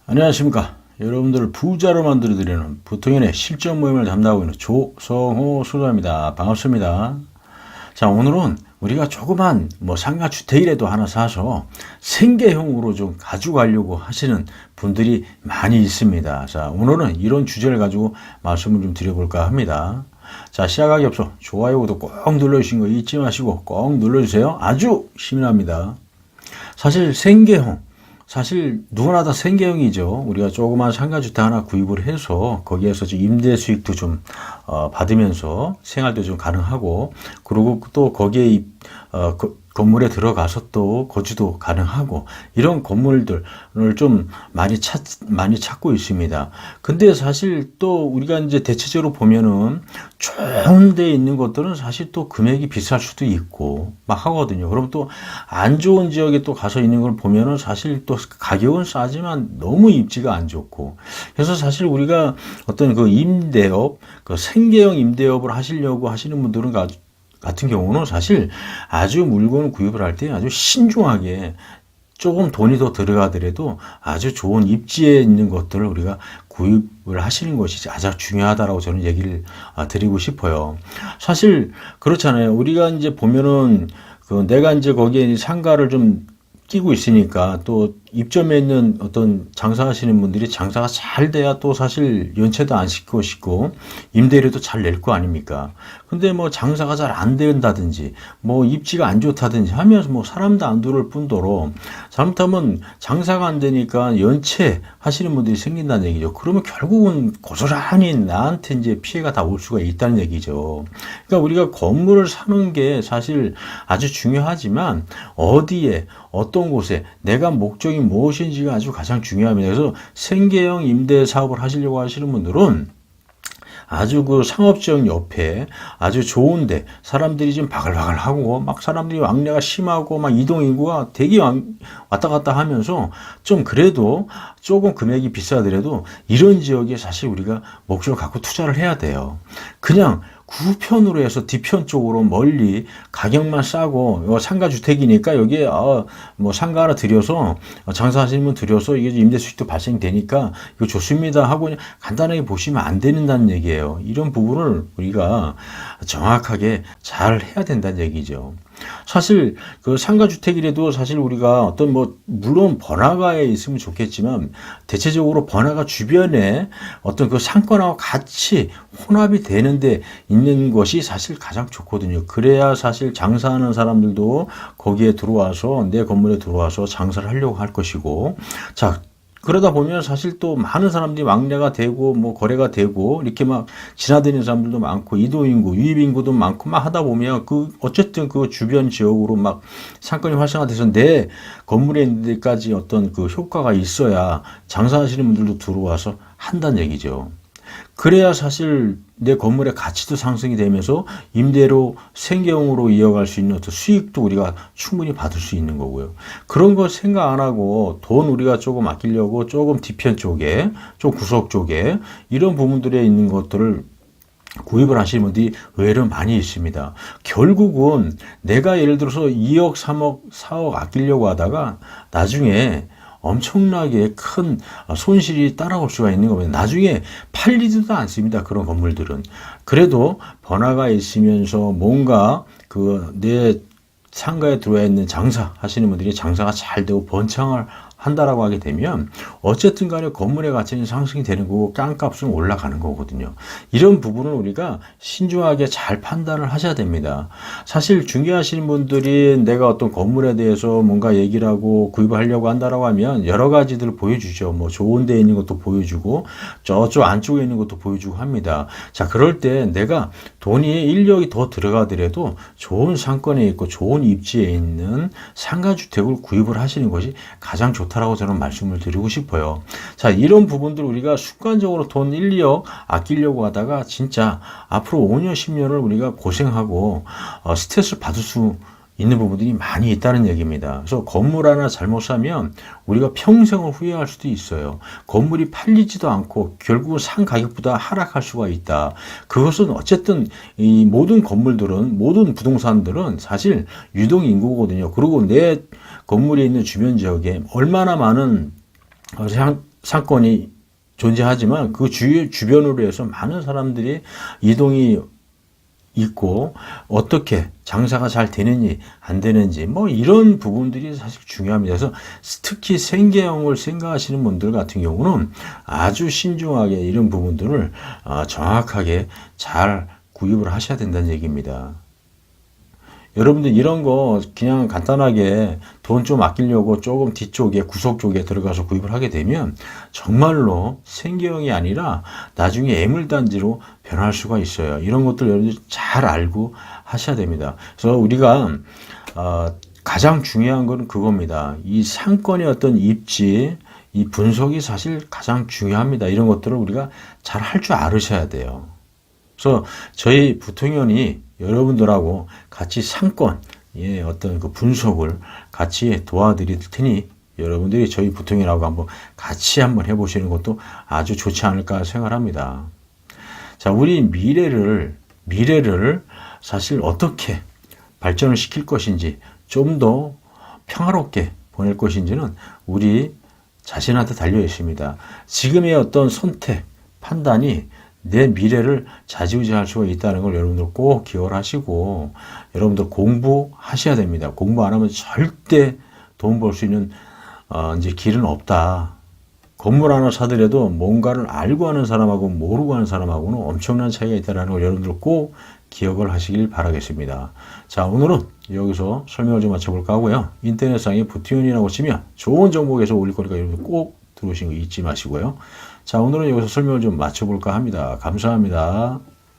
안녕하십니까. 여러분들을 부자로 만들어드리는 부통연의 실전 모임을 담당하고 있는 조성호 소장입니다. 반갑습니다. 자, 오늘은 우리가 조그만 상가주택이라도 하나 사서 생계형으로 좀 가져가려고 하시는 분들이 많이 있습니다. 자, 오늘은 이런 주제를 가지고 말씀을 좀 드려볼까 합니다. 자, 시작하기 앞서 좋아요, 구독 꼭 눌러주신 거 잊지 마시고 꼭 눌러주세요. 아주 힘이 납니다. 사실 누구나 다 생계형이죠. 우리가 조그만 상가주택 하나 구입을 해서 거기에서 임대 수익도 좀 받으면서 생활도 좀 가능하고, 그리고 또 거기에 건물에 들어가서 또 거주도 가능하고, 이런 건물들을 좀 많이 찾고 있습니다. 근데 사실 또 우리가 이제 대체적으로 보면은 좋은 데 있는 것들은 사실 또 금액이 비쌀 수도 있고 막 하거든요. 그럼 또 안 좋은 지역에 또 가서 있는 걸 보면은 사실 또 가격은 싸지만 너무 입지가 안 좋고, 그래서 사실 우리가 어떤 그 임대업, 그 생계형 임대업을 하시려고 하시는 분들은 같은 경우는 사실 아주 물건을 구입을 할 때 아주 신중하게, 조금 돈이 더 들어가더라도 아주 좋은 입지에 있는 것들을 우리가 구입을 하시는 것이 가장 중요하다라고 저는 얘기를 드리고 싶어요. 사실 그렇잖아요. 우리가 이제 보면은 내가 이제 거기에 상가를 좀 끼고 있으니까, 또 입점에 있는 어떤 장사하시는 분들이 장사가 잘 돼야 또 사실 연체도 안 시키고 싶고 임대료도 잘 낼 거 아닙니까? 근데 장사가 잘 안 된다든지 입지가 안 좋다든지 하면서 사람도 안 들어올 뿐더러, 잘못하면 장사가 안 되니까 연체 하시는 분들이 생긴다는 얘기죠. 그러면 결국은 고스란히 나한테 이제 피해가 다 올 수가 있다는 얘기죠. 그러니까 우리가 건물을 사는 게 사실 아주 중요하지만, 어디에 어떤 곳에 내가 목적이 무엇인지가 아주 가장 중요합니다. 그래서 생계형 임대 사업을 하시려고 하시는 분들은 아주 그 상업지역 옆에 아주 좋은데, 사람들이 좀 바글바글하고 막 사람들이 왕래가 심하고 막 이동인구가 되게 왔다 갔다 하면서 좀 그래도 조금 금액이 비싸더라도 이런 지역에 사실 우리가 목적을 갖고 투자를 해야 돼요. 그냥 구편으로 해서 뒤편 쪽으로 멀리 가격만 싸고 상가주택이니까 여기에 상가 하나 들여서 장사하시는 분 들여서 이게 임대 수익도 발생되니까 이거 좋습니다 하고 그냥 간단하게 보시면 안 된다는 얘기예요. 이런 부분을 우리가 정확하게 잘 해야 된다는 얘기죠. 사실 그 상가주택이라도 사실 우리가 어떤 물론 번화가에 있으면 좋겠지만, 대체적으로 번화가 주변에 어떤 그 상권하고 같이 혼합이 되는데 있는 것이 사실 가장 좋거든요. 그래야 사실 장사하는 사람들도 거기에 들어와서, 내 건물에 들어와서 장사를 하려고 할 것이고, 자, 그러다 보면 사실 또 많은 사람들이 왕래가 되고 거래가 되고 이렇게 막 지나다니는 사람들도 많고 이동인구, 유입인구도 많고 막 하다 보면 어쨌든 그 주변 지역으로 막 상권이 활성화돼서 내 건물에 있는 데까지 어떤 그 효과가 있어야 장사하시는 분들도 들어와서 한다는 얘기죠. 그래야 사실 내 건물의 가치도 상승이 되면서 임대로 생계형으로 이어갈 수 있는 어떤 수익도 우리가 충분히 받을 수 있는 거고요. 그런 거 생각 안 하고 돈 우리가 조금 아끼려고 조금 뒤편 쪽에, 좀 구석 쪽에 이런 부분들에 있는 것들을 구입을 하시는 분들이 의외로 많이 있습니다. 결국은 내가 예를 들어서 2억, 3억, 4억 아끼려고 하다가 나중에 엄청나게 큰 손실이 따라올 수가 있는 겁니다. 나중에 팔리지도 않습니다. 그런 건물들은. 그래도 번화가에 있으면서 뭔가 내 상가에 들어와 있는 장사 하시는 분들이 장사가 잘 되고 번창을 한다라고 하게 되면 어쨌든 간에 건물의 가치는 상승이 되는 거고 땅값은 올라가는 거거든요. 이런 부분을 우리가 신중하게 잘 판단을 하셔야 됩니다. 사실 중개하시는 분들이 내가 어떤 건물에 대해서 뭔가 얘기를 하고 구입을 하려고 한다라고 하면 여러 가지들을 보여주죠. 좋은 데 있는 것도 보여주고 저쪽 안쪽에 있는 것도 보여주고 합니다. 자, 그럴 때 내가 돈이 인력이 더 들어가더라도 좋은 상권에 있고 좋은 입지에 있는 상가주택을 구입을 하시는 것이 가장 좋다라고 저는 말씀을 드리고 싶어요. 자, 이런 부분들 우리가 습관적으로 돈 1, 2억 아끼려고 하다가 진짜 앞으로 5년, 10년을 우리가 고생하고 스트레스 받을 수 있는 부분들이 많이 있다는 얘기입니다. 그래서 건물 하나 잘못 사면 우리가 평생을 후회할 수도 있어요. 건물이 팔리지도 않고 결국은 산 가격보다 하락할 수가 있다. 그것은 어쨌든 이 모든 건물들은, 모든 부동산들은 사실 유동인구거든요. 그리고 내 건물에 있는 주변 지역에 얼마나 많은 상권이 존재하지만 그 주변으로 해서 많은 사람들이 이동이 있고 어떻게 장사가 잘 되는지 안 되는지 뭐 이런 부분들이 사실 중요합니다. 그래서 특히 생계형을 생각하시는 분들 같은 경우는 아주 신중하게 이런 부분들을 정확하게 잘 구입을 하셔야 된다는 얘기입니다. 여러분들 이런 거 그냥 간단하게 돈 좀 아끼려고 조금 뒤쪽에 구석 쪽에 들어가서 구입을 하게 되면 정말로 생계형이 아니라 나중에 애물단지로 변할 수가 있어요. 이런 것들 여러분들 잘 알고 하셔야 됩니다. 그래서 우리가 가장 중요한 건 그겁니다. 이 상권의 어떤 입지, 이 분석이 사실 가장 중요합니다. 이런 것들을 우리가 잘 할 줄 알으셔야 돼요. 그래서 저희 부통연이 여러분들하고 같이 상권, 어떤 그 분석을 같이 도와드릴 테니 여러분들이 저희 부통연하고 한번 같이 한번 해보시는 것도 아주 좋지 않을까 생각합니다. 자, 우리 미래를 사실 어떻게 발전을 시킬 것인지 좀 더 평화롭게 보낼 것인지는 우리 자신한테 달려 있습니다. 지금의 어떤 선택, 판단이 내 미래를 좌지우지할 수가 있다는 걸 여러분들 꼭 기억을 하시고 여러분들 공부하셔야 됩니다. 공부 안 하면 절대 돈 벌 수 있는 이제 길은 없다. 건물 하나 사더라도 뭔가를 알고 하는 사람하고 모르고 하는 사람하고는 엄청난 차이가 있다는 걸 여러분들 꼭 기억을 하시길 바라겠습니다. 자, 오늘은 여기서 설명을 좀 마쳐볼까 하고요. 인터넷상에 부티온이라고 치면 좋은 정보 계속 올릴 거니까 여러분들 꼭 들어오시는 거 잊지 마시고요. 자, 오늘은 여기서 설명을 좀 마쳐볼까 합니다. 감사합니다.